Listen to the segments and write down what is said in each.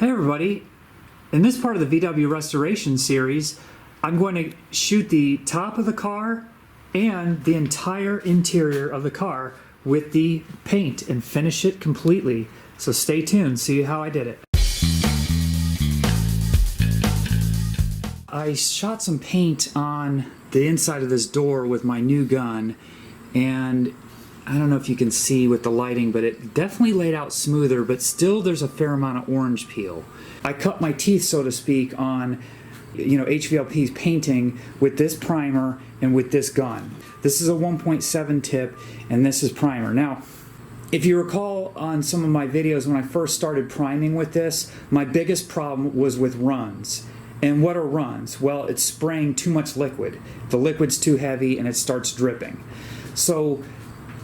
Hey everybody, in this part of the VW restoration series, I'm going to shoot the top of the car and the entire interior of the car with the paint and finish it completely. So stay tuned, see how I did it. I shot some paint on the inside of this door with my new gun, and I don't know if you can see with the lighting, but it definitely laid out smoother, but still there's a fair amount of orange peel. I cut my teeth, so to speak, on HVLP's painting with this primer and with this gun. This is a 1.7 tip and this is primer. Now, if you recall on some of my videos when I first started priming with this, my biggest problem was with runs. And what are runs? Well, it's spraying too much liquid. The liquid's too heavy and it starts dripping. So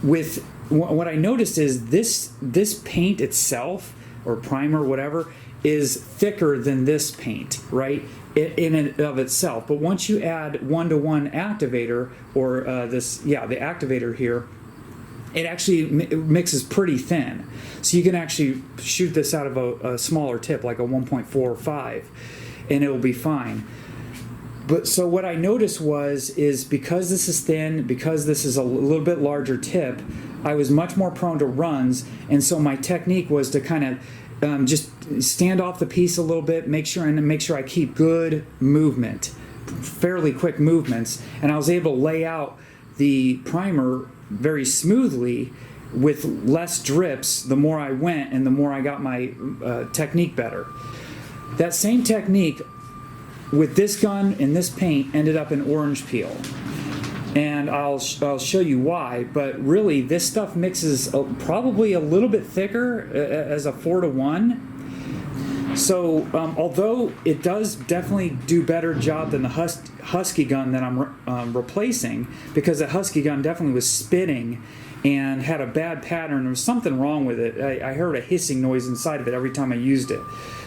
with what I noticed is this paint itself, or primer, whatever, is thicker than this paint, right? In and of itself. But once you add one-to-one activator, or the activator here, it actually mixes pretty thin. So you can actually shoot this out of a smaller tip, like a 1.4 or 5, and it will be fine. But so what I noticed is because this is thin, because this is a little bit larger tip, I was much more prone to runs, and so my technique was to kind of just stand off the piece a little bit, make sure I keep good movement, fairly quick movements, and I was able to lay out the primer very smoothly with less drips the more I went and the more I got my technique better. That same technique with this gun and this paint ended up in orange peel, and I'll show you why. But really, this stuff mixes probably a little bit thicker as a 4-to-1. So although it does definitely do better job than the Husky gun that I'm replacing, because the Husky gun definitely was spitting and had a bad pattern. There was something wrong with it. I heard a hissing noise inside of it every time I used it.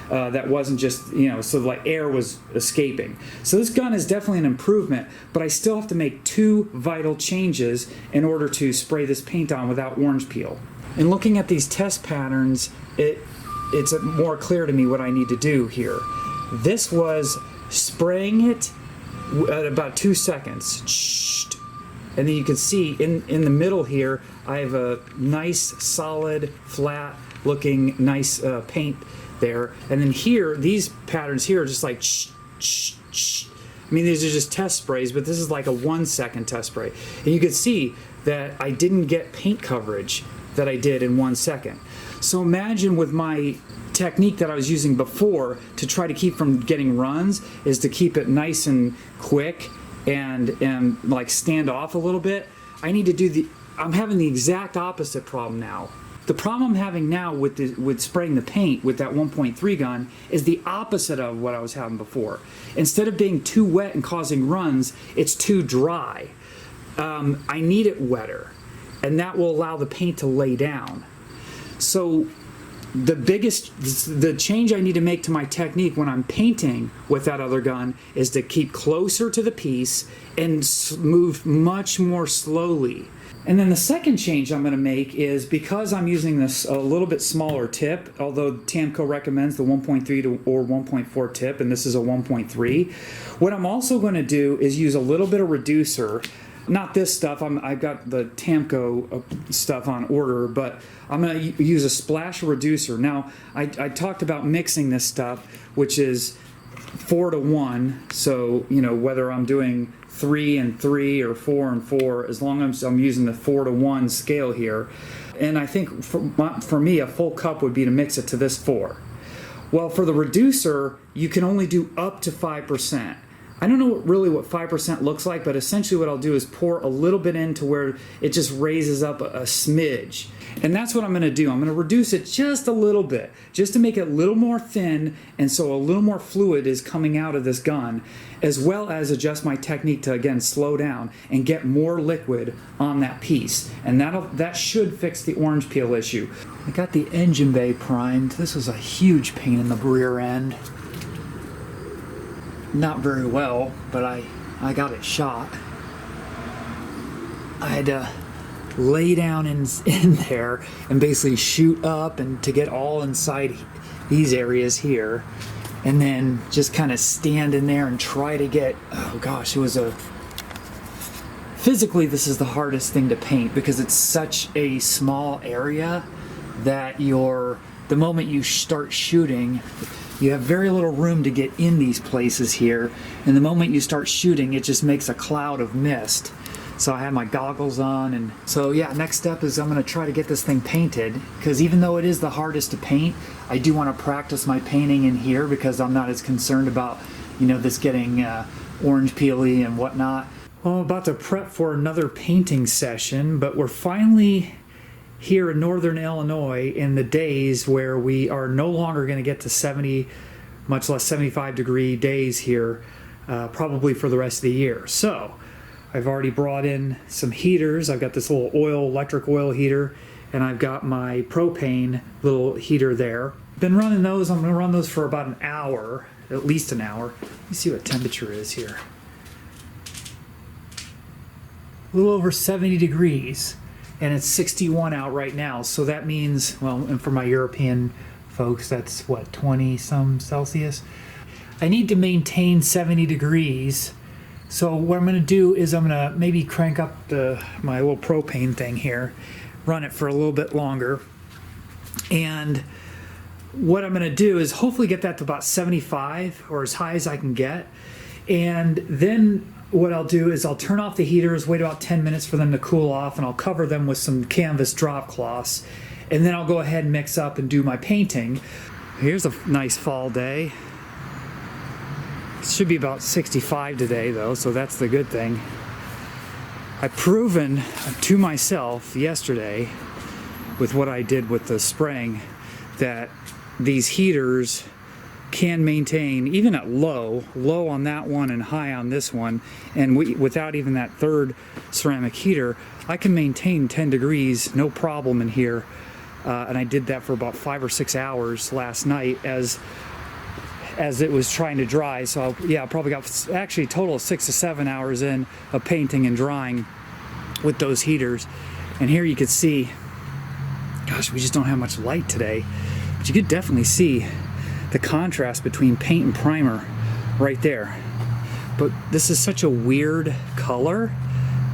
That wasn't just, so like air was escaping. So this gun is definitely an improvement, but I still have to make two vital changes in order to spray this paint on without orange peel. In looking at these test patterns, it's more clear to me what I need to do here. This was spraying it at about 2 seconds. And then you can see in the middle here, I have a nice, solid, flat looking, nice paint there. And then here, these patterns here are just like I mean, these are just test sprays, but this is like a 1 second test spray. And you can see that I didn't get paint coverage that I did in 1 second. So imagine with my technique that I was using before to try to keep from getting runs is to keep it nice and quick and like stand off a little bit. I need to I'm having the exact opposite problem now. The problem I'm having now with spraying the paint with that 1.3 gun is the opposite of what I was having before. Instead of being too wet and causing runs, it's too dry. I need it wetter, and that will allow the paint to lay down. So the change I need to make to my technique when I'm painting with that other gun is to keep closer to the piece and move much more slowly. And then the second change I'm going to make is, because I'm using this a little bit smaller tip, although Tamco recommends the 1.3 or 1.4 tip, and this is a 1.3, what I'm also going to do is use a little bit of reducer. Not this stuff, I've got the Tamco stuff on order, but I'm going to use a splash reducer. Now, I talked about mixing this stuff, which is 4-to-1, so whether I'm doing 3 and 3 or 4 and 4, as long as I'm using the 4-to-1 scale here. And I think for me, a full cup would be to mix it to this 4. Well, for the reducer, you can only do up to 5%. I don't know really what 5% looks like, but essentially what I'll do is pour a little bit in to where it just raises up a smidge. And that's what I'm going to do. I'm going to reduce it just a little bit, just to make it a little more thin, and so a little more fluid is coming out of this gun, as well as adjust my technique to, again, slow down and get more liquid on that piece. And that should fix the orange peel issue. I got the engine bay primed. This was a huge pain in the rear end. Not very well, but I got it shot. I had to lay down in there and basically shoot up and to get all inside these areas here, and then just kind of stand in there and try to get, oh gosh, physically this is the hardest thing to paint because it's such a small area that the moment you start shooting, you have very little room to get in these places here, and the moment you start shooting it just makes a cloud of mist. So I have my goggles on, and so yeah, next step is I'm going to try to get this thing painted, because even though it is the hardest to paint, I do want to practice my painting in here because I'm not as concerned about, this getting orange peely and whatnot. Well, I'm about to prep for another painting session, but we're finally here in northern Illinois in the days where we are no longer going to get to 70, much less 75 degree days here, probably for the rest of the year. So I've already brought in some heaters. I've got this little electric oil heater, and I've got my propane little heater there. Been running those. I'm going to run those for about an hour, at least an hour. Let me see what temperature is here. A little over 70 degrees, and it's 61 out right now. So that means, well, and for my European folks, that's what, 20 some Celsius. I need to maintain 70 degrees. So what I'm going to do is I'm going to maybe crank up my little propane thing here, run it for a little bit longer, and what I'm going to do is hopefully get that to about 75 or as high as I can get, and then what I'll do is I'll turn off the heaters, wait about 10 minutes for them to cool off, and I'll cover them with some canvas drop cloths, and then I'll go ahead and mix up and do my painting. Here's a nice fall day. It should be about 65 today though, so that's the good thing. I've proven to myself yesterday with what I did with the spraying that these heaters can maintain, even at low on that one and high on this one, and without even that third ceramic heater, I can maintain 10 degrees no problem in here, and I did that for about 5 or 6 hours last night as it was trying to dry. So yeah, I probably got actually a total of 6 to 7 hours in of painting and drying with those heaters. And here you can see, gosh, we just don't have much light today, but you could definitely see the contrast between paint and primer right there. But this is such a weird color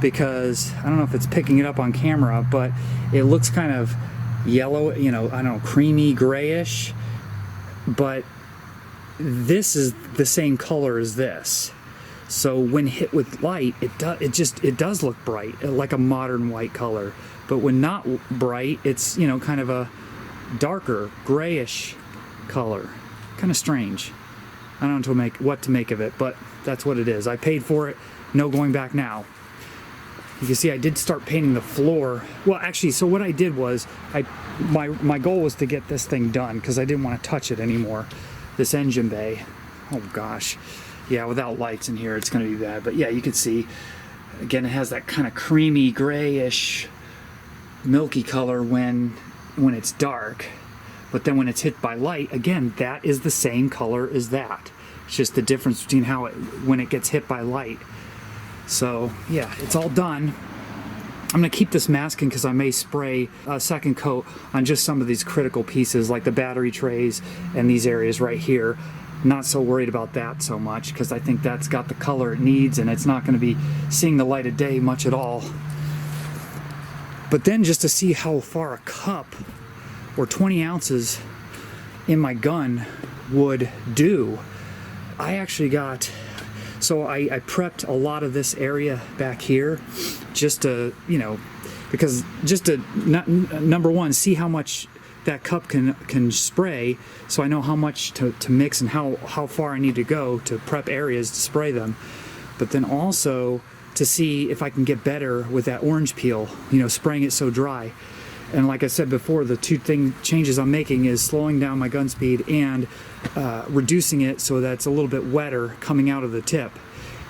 because I don't know if it's picking it up on camera, but it looks kind of yellow, I don't know, creamy grayish, but this is the same color as this. So when hit with light, it does look bright, like a modern white color. But when not bright, it's kind of a darker grayish color. Kind of strange. I don't know what to make of it, but that's what it is. I paid for it. No going back now. You can see I did start painting the floor. Well, actually, so what I did was my goal was to get this thing done because I didn't want to touch it anymore. This engine bay, oh gosh, yeah, without lights in here it's going to be bad. But yeah, you can see again it has that kind of creamy grayish milky color when it's dark, but then when it's hit by light, again, that is the same color as that. It's just the difference between when it gets hit by light. So yeah, it's all done. I'm going to keep this masking because I may spray a second coat on just some of these critical pieces like the battery trays and these areas right here. Not so worried about that so much because I think that's got the color it needs and it's not going to be seeing the light of day much at all. But then just to see how far a cup or 20 ounces in my gun would do, I actually got... So I prepped a lot of this area back here just to, because just to, number one, see how much that cup can spray so I know how much to mix and how far I need to go to prep areas to spray them. But then also to see if I can get better with that orange peel, spraying it so dry. And like I said before, the two changes I'm making is slowing down my gun speed and reducing it so that it's a little bit wetter coming out of the tip.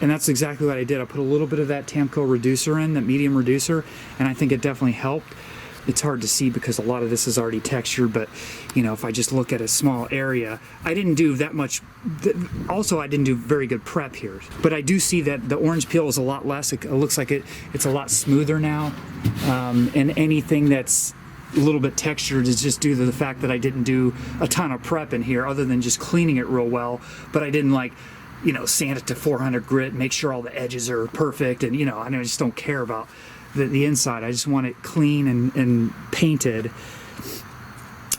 And that's exactly what I did. I put a little bit of that Tamco reducer in, that medium reducer, and I think it definitely helped. it's hard to see because a lot of this is already textured, but you know, if I just look at a small area, I didn't do that much. Also, I didn't do very good prep here, but I do see that the orange peel is a lot less. It looks like it's a lot smoother now, and anything that's a little bit textured is just due to the fact that I didn't do a ton of prep in here other than just cleaning it real well, but I didn't like, you know, sand it to 400 grit, make sure all the edges are perfect, and you know, I just don't care about the inside. I just want it clean and painted.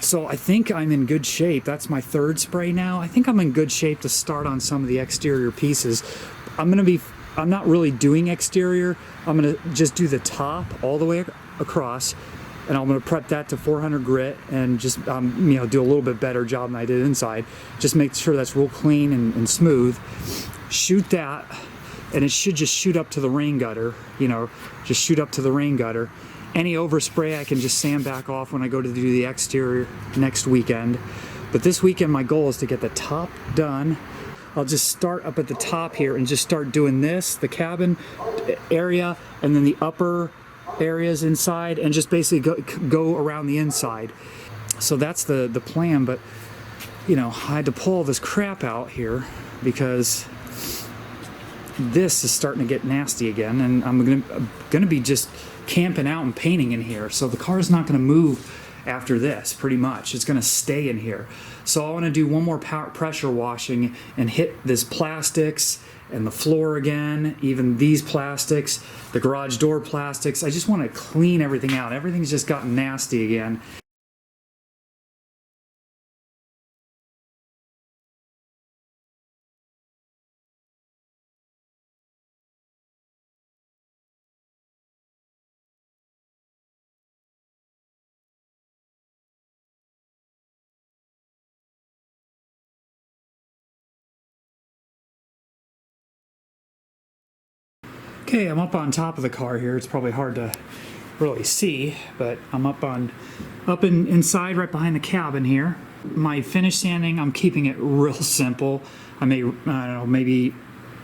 So I think I'm in good shape. That's my third spray now. I think I'm in good shape to start on some of the exterior pieces. I'm not really doing exterior. I'm gonna just do the top all the way across, and I'm gonna prep that to 400 grit and just you know, do a little bit better job than I did inside. Just make sure that's real clean and smooth. Shoot that, and it should just shoot up to the rain gutter, you know, just shoot up to the rain gutter. Any overspray I can just sand back off when I go to do the exterior next weekend. But this weekend my goal is to get the top done. I'll just start up at the top here and just start doing this, the cabin area, and then the upper areas inside, and just basically go around the inside. So that's the plan, but you know, I had to pull all this crap out here because this is starting to get nasty again, and I'm gonna be just camping out and painting in here. So the car's not gonna move after this, pretty much. It's gonna stay in here. So I wanna do one more pressure washing and hit this plastics and the floor again, even these plastics, the garage door plastics. I just wanna clean everything out. Everything's just gotten nasty again. Okay, I'm up on top of the car here. It's probably hard to really see, but I'm up inside right behind the cabin here. My finish sanding, I'm keeping it real simple. I don't know, maybe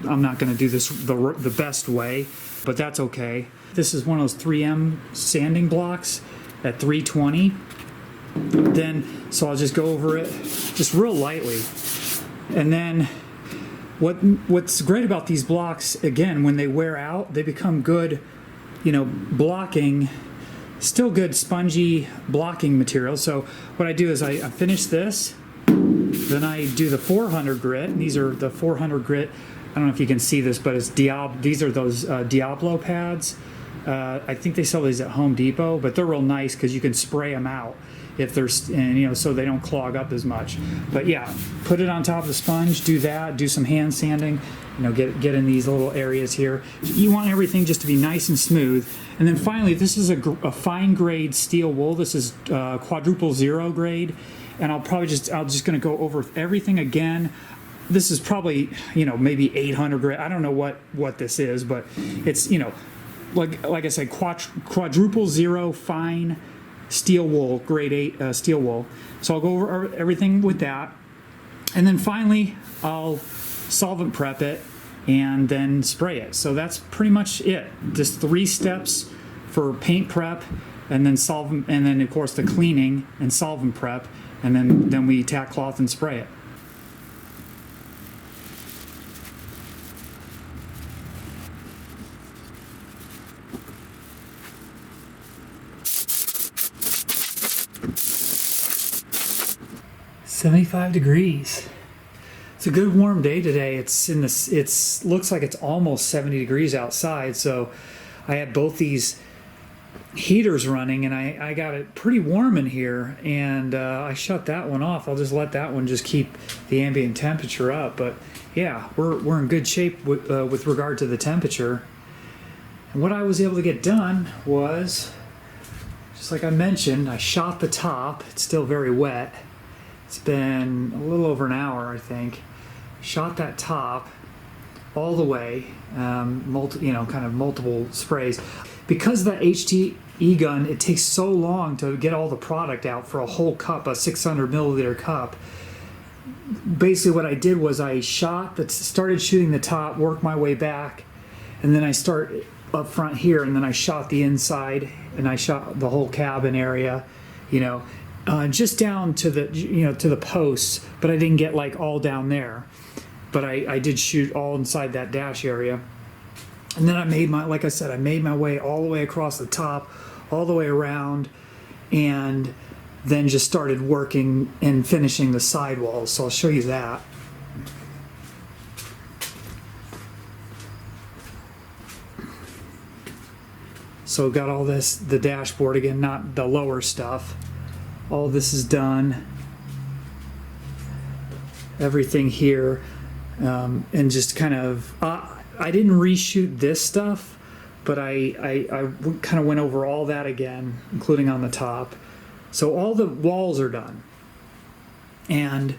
I'm not going to do this the best way, but that's okay. This is one of those 3M sanding blocks at 320. So I'll just go over it just real lightly, and then what's great about these blocks, again, when they wear out, they become good, you know, blocking, still good spongy blocking material. So what I do is I finish this, then I do the 400 grit, and these are the 400 grit. I don't know if you can see this, but it's these are those Diablo pads. I think they sell these at Home Depot, but they're real nice because you can spray them out if there's, and you know, so they don't clog up as much. But yeah, put it on top of the sponge, do that, do some hand sanding, you know, get in these little areas here. You want everything just to be nice and smooth. And then finally, this is a fine grade steel wool. This is quadruple zero grade, and I'm just gonna go over everything again. This is probably, you know, maybe 800 grit. I don't know what this is, but it's, you know, like I said, quadruple zero fine steel wool, grade 8 steel wool. So I'll go over everything with that, and then finally I'll solvent prep it and then spray it. So that's pretty much it. Just 3 steps for paint prep, and then solvent, and then of course the cleaning and solvent prep, and then we tack cloth and spray it. "75 degrees. It's a good warm day today. It's looks like it's almost 70 degrees outside. So I had both these heaters running, and I got it pretty warm in here, and I shut that one off. I'll just let that one just keep the ambient temperature up. But yeah, we're in good shape with regard to the temperature. And what I was able to get done was, just like I mentioned, I shot the top. It's still very wet. It's been a little over an hour, I think. Shot that top all the way, kind of multiple sprays. Because the HTE gun, it takes so long to get all the product out for a whole cup, a 600 milliliter cup. Basically what I did was I started shooting the top, worked my way back, and then I start up front here, and then I shot the inside, and I shot the whole cabin area, you know, just down to the, you know, to the posts, but I didn't get like all down there. But I did shoot all inside that dash area. And then I made my, like I said, I made my way all the way across the top, all the way around, and then just started working and finishing the sidewalls. So I'll show you that. So got all this, the dashboard again, not the lower stuff. All this is done. Everything here. And just kind of, I didn't reshoot this stuff, but I kind of went over all that again, including on the top. So all the walls are done. And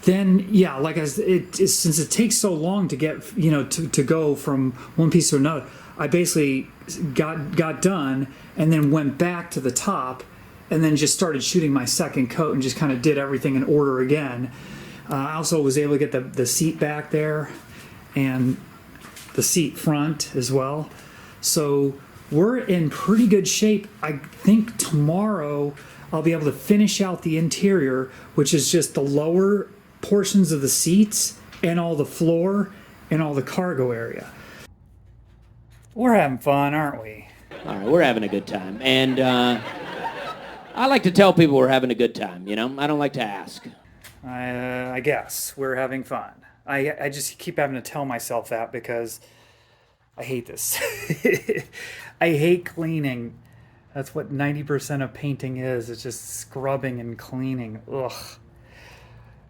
then, yeah, like since it takes so long to get, you know, to go from one piece to another, I basically got done and then went back to the top and then just started shooting my second coat and just kind of did everything in order again. I also was able to get the seat back there and the seat front as well. So we're in pretty good shape. I think tomorrow I'll be able to finish out the interior, which is just the lower portions of the seats and all the floor and all the cargo area. We're having fun, aren't we? All right, we're having a good time. And I like to tell people we're having a good time, you know? I don't like to ask. I guess we're having fun. I just keep having to tell myself that because I hate this. I hate cleaning. That's what 90% of painting is. It's just scrubbing and cleaning. Ugh.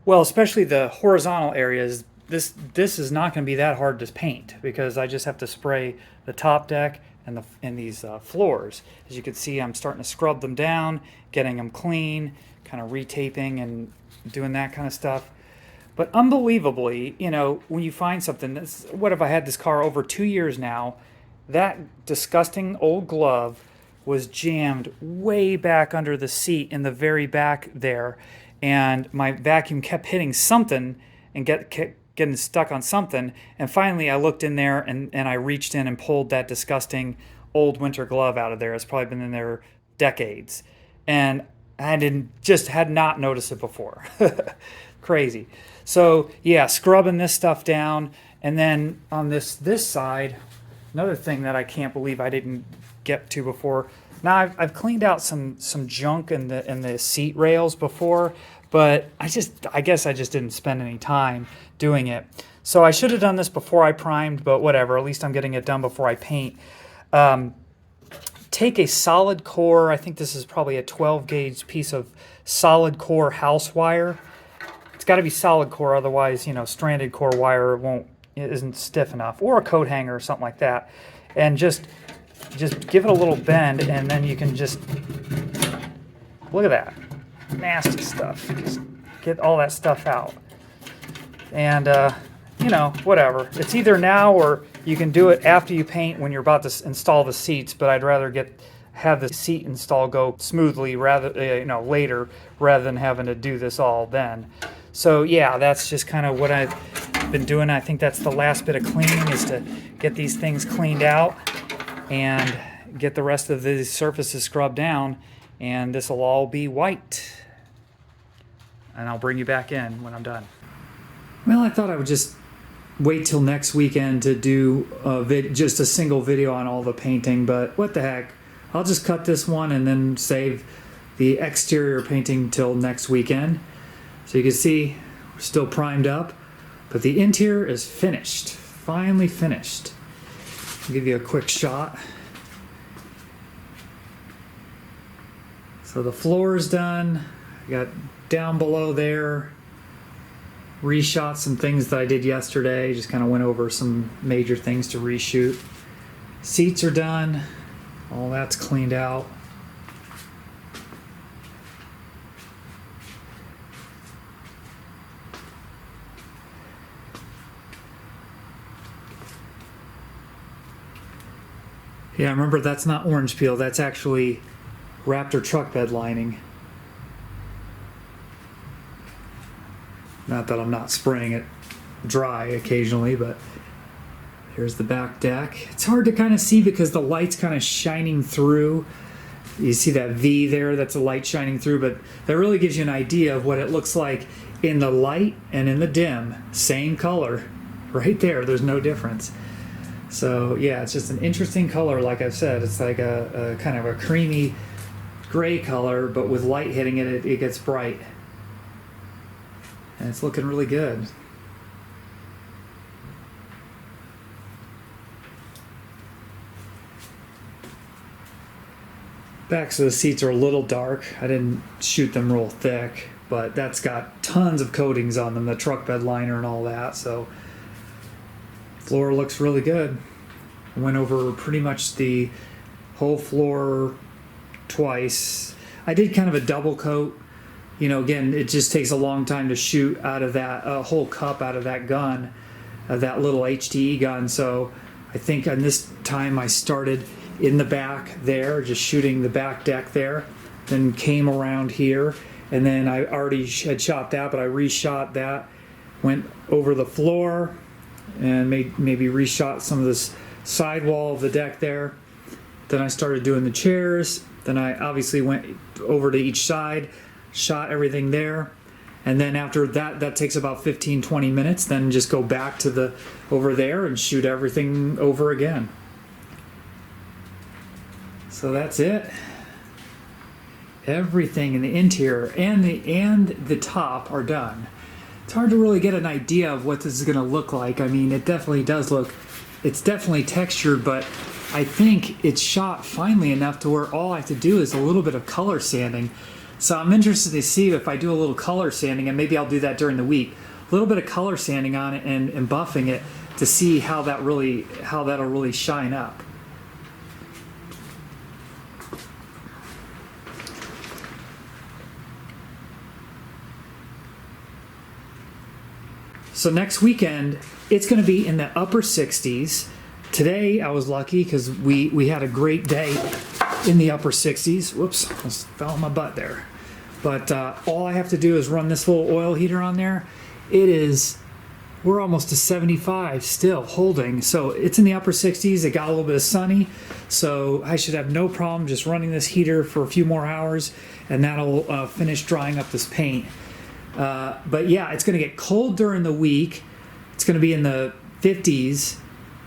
Well, especially the horizontal areas. This is not going to be that hard to paint because I just have to spray the top deck and these floors. As you can see, I'm starting to scrub them down, getting them clean, kind of retaping and doing that kind of stuff. But unbelievably, you know, when you find something that's, what if I had this car over 2 years now, that disgusting old glove was jammed way back under the seat in the very back there, and my vacuum kept hitting something and kept getting stuck on something, and finally I looked in there and I reached in and pulled that disgusting old winter glove out of there. It's probably been in there decades, and I had not noticed it before. Crazy. So yeah, scrubbing this stuff down, and then on this side, another thing that I can't believe I didn't get to before. Now I've cleaned out some junk in the seat rails before, but I guess I just didn't spend any time doing it. So I should have done this before I primed, but whatever. At least I'm getting it done before I paint. Take a solid core, I think this is probably a 12 gauge piece of solid core house wire. It's got to be solid core, otherwise, you know, stranded core wire isn't stiff enough, or a coat hanger or something like that. And just give it a little bend, and then you can just, look at that, nasty stuff. Just get all that stuff out. And, you know, whatever. It's either now or you can do it after you paint when you're about to install the seats, but I'd rather have the seat install go smoothly later rather than having to do this all then. So yeah, that's just kind of what I've been doing. I think that's the last bit of cleaning, is to get these things cleaned out and get the rest of these surfaces scrubbed down, and this will all be white. And I'll bring you back in when I'm done. Well, I thought I would just wait till next weekend to do just a single video on all the painting, but what the heck. I'll just cut this one and then save the exterior painting till next weekend. So you can see we're still primed up, but the interior is finished, finally finished. I'll give you a quick shot. So the floor is done. I got down below there, reshot some things that I did yesterday, just kind of went over some major things to reshoot. Seats are done, all that's cleaned out. Yeah, remember that's not orange peel, that's actually Raptor truck bed lining. Not that I'm not spraying it dry occasionally, but Here's the back deck. It's hard to kind of see because the light's kind of shining through. You see that V there, that's a light shining through, but that really gives you an idea of what it looks like in the light and in the dim. Same color, right there, there's no difference. So yeah, it's just an interesting color, like I've said. It's like a kind of a creamy gray color, but with light hitting it, it gets bright. And it's looking really good. Backs of the seats are a little dark. I didn't shoot them real thick, but that's got tons of coatings on them, the truck bed liner and all that, so floor looks really good. I went over pretty much the whole floor twice. I did kind of a double coat. You know, again, it just takes a long time to shoot out of that whole cup out of that gun, that little HTE gun, so I think on this time I started in the back there, just shooting the back deck there, then came around here, and then I already had shot that, but I reshot that, went over the floor, and maybe reshot some of this sidewall of the deck there. Then I started doing the chairs, then I obviously went over to each side, shot everything there, and then after that, that takes about 15-20 minutes, then just go back to the over there and shoot everything over again. So that's it. Everything in the interior and the top are done. It's hard to really get an idea of what this is going to look like. I mean, it definitely does look, it's definitely textured, but I think it's shot finely enough to where all I have to do is a little bit of color sanding. So I'm interested to see if I do a little color sanding, and maybe I'll do that during the week. A little bit of color sanding on it and buffing it to see how that'll really shine up. So next weekend, it's going to be in the upper 60s. Today, I was lucky because we had a great day in the upper 60s. Whoops, almost fell on my butt there. But all I have to do is run this little oil heater on there. We're almost to 75 still holding. So it's in the upper 60s. It got a little bit of sunny. So I should have no problem just running this heater for a few more hours, and that'll finish drying up this paint. But yeah, it's going to get cold during the week. It's going to be in the 50s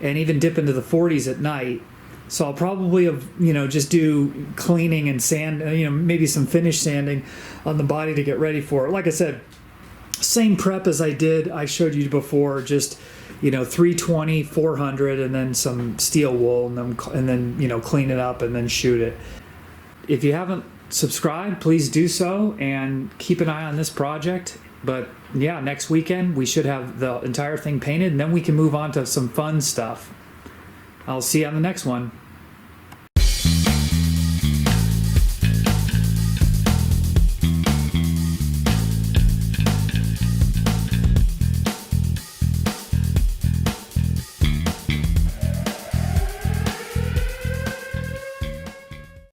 and even dip into the 40s at night. So I'll probably just do cleaning and sand, maybe some finish sanding on the body to get ready for it. Like I said, same prep as I showed you before, just 320, 400, and then some steel wool, and then clean it up and then shoot it. If you haven't subscribe, please do so, and keep an eye on this project. But yeah, next weekend we should have the entire thing painted, and then we can move on to some fun stuff. I'll see you on the next one.